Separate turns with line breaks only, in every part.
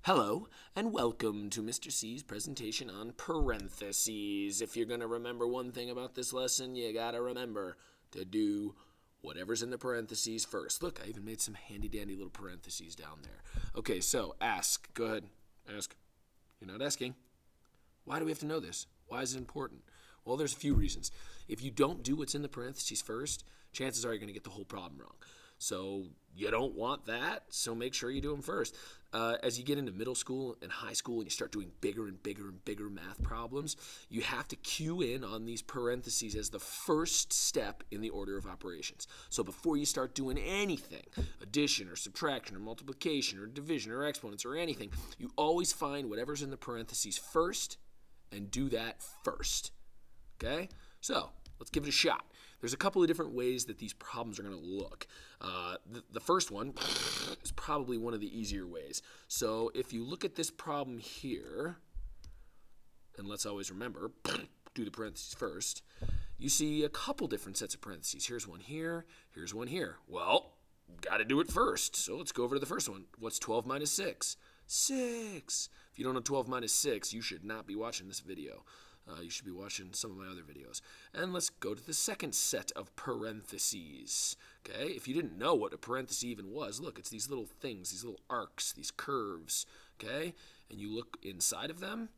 Hello, and welcome to Mr. C's presentation on parentheses. If you're going to remember one thing about this lesson, you got to remember to do whatever's in the parentheses first. Look, I even made some handy-dandy little parentheses down there. Okay, so ask. Go ahead. Ask. You're not asking. Why do we have to know this? Why is it important? Well, there's a few reasons. If you don't do what's in the parentheses first, chances are you're going to get the whole problem wrong. So you don't want that, so make sure you do them first. As you get into middle school and high school and you start doing bigger and bigger and bigger math problems, you have to cue in on these parentheses as the first step in the order of operations. So before you start doing anything, addition or subtraction or multiplication or division or exponents or anything, you always find whatever's in the parentheses first and do that first. Okay? So let's give it a shot. There's a couple of different ways that these problems are going to look. The first one is probably one of the easier ways. So if you look at this problem here, and let's always remember, do the parentheses first, you see a couple different sets of parentheses. Here's one here, here's one here. Well, got to do it first. So let's go over to the first one. What's 12 minus 6? 6. If you don't know 12 minus 6, you should not be watching this video. You should be watching some of my other videos. And let's go to the second set of parentheses. Okay, if you didn't know what a parenthesis even was, look, it's these little things, these little arcs, these curves. Okay, and you look inside of them,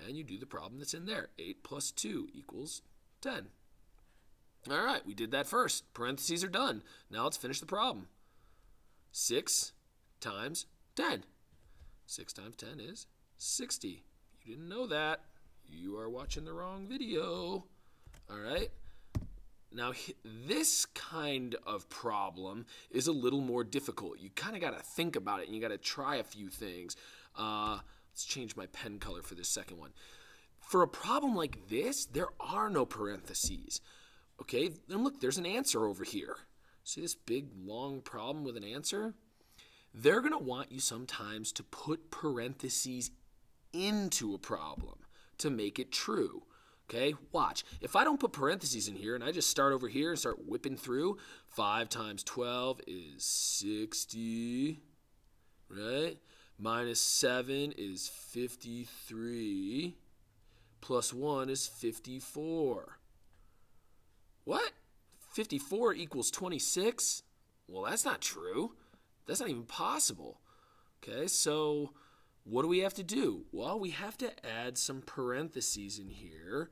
and you do the problem that's in there. 8 plus 2 equals 10. All right, we did that first. Parentheses are done. Now let's finish the problem. 6 times 10. 6 times 10 is 60. You didn't know that. You are watching the wrong video. All right. Now, this kind of problem is a little more difficult. You kind of got to think about it, and you got to try a few things. Let's change my pen color for this second one. For a problem like this, there are no parentheses. Okay, and look, there's an answer over here. See this big, long problem with an answer? They're going to want you sometimes to put parentheses into a problem to make it true. Okay, watch. If I don't put parentheses in here and I just start over here and start whipping through, 5 times 12 is 60, right? Minus 7 is 53, plus 1 is 54. What? 54 equals 26? Well, that's not true. That's not even possible. Okay, so what do we have to do? Well, we have to add some parentheses in here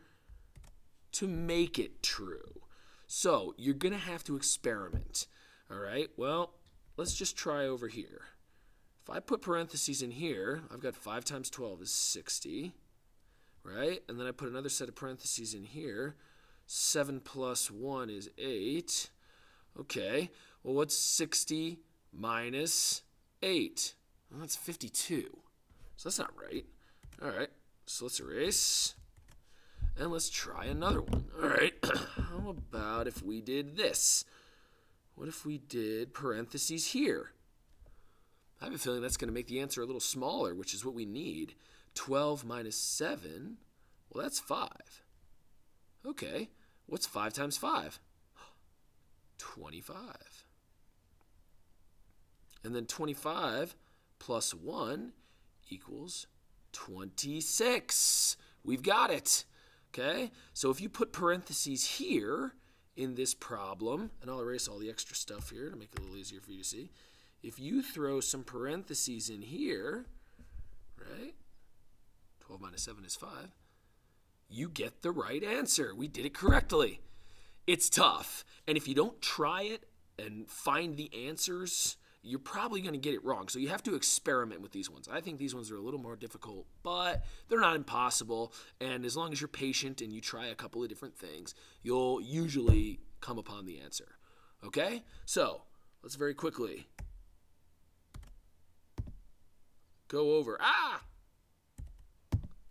to make it true. So you're going to have to experiment. All right, well, let's just try over here. If I put parentheses in here, I've got 5 times 12 is 60, right? And then I put another set of parentheses in here. 7 plus 1 is 8. Okay, well, what's 60 minus 8? Well, that's 52. So that's not right. All right, so let's erase. And let's try another one. All right, how about if we did this? What if we did parentheses here? I have a feeling that's going to make the answer a little smaller, which is what we need. 12 minus 7, well, that's 5. Okay, what's 5 times 5? 25. And then 25 plus 1 equals 26. We've got it. Okay? So if you put parentheses here in this problem, and I'll erase all the extra stuff here to make it a little easier for you to see. If you throw some parentheses in here, right? 12 minus 7 is 5. You get the right answer. We did it correctly. It's tough. And if you don't try it and find the answers, you're probably going to get it wrong. So you have to experiment with these ones. I think these ones are a little more difficult, but they're not impossible. And as long as you're patient and you try a couple of different things, you'll usually come upon the answer. Okay? So let's very quickly go over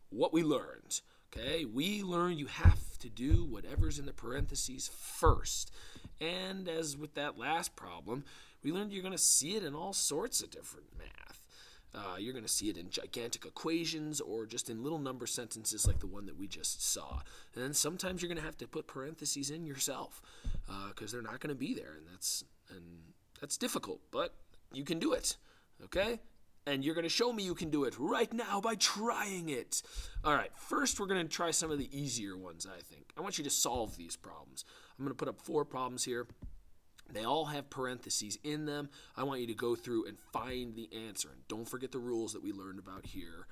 what we learned. Okay? We learned you have to do whatever's in the parentheses first. And as with that last problem, we learned you're going to see it in all sorts of different math. You're going to see it in gigantic equations or just in little number sentences like the one that we just saw. And then sometimes you're going to have to put parentheses in yourself because they're not going to be there. And that's difficult, but you can do it. Okay? And you're going to show me you can do it right now by trying it. All right, first we're going to try some of the easier ones, I think. I want you to solve these problems. I'm going to put up 4 problems here. They all have parentheses in them. I want you to go through and find the answer. And don't forget the rules that we learned about here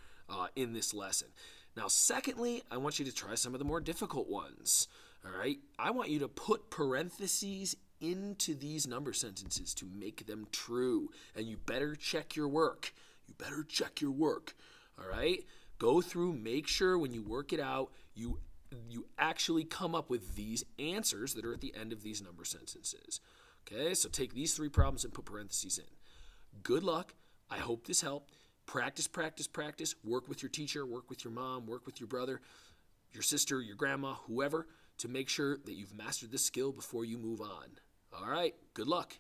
in this lesson. Now, secondly, I want you to try some of the more difficult ones. All right? I want you to put parentheses into these number sentences to make them true. And you better check your work. You better check your work. All right? Go through, make sure when you work it out, you actually come up with these answers that are at the end of these number sentences. Okay, so take these 3 problems and put parentheses in. Good luck. I hope this helped. Practice, practice, practice. Work with your teacher, work with your mom, work with your brother, your sister, your grandma, whoever, to make sure that you've mastered this skill before you move on. All right, good luck.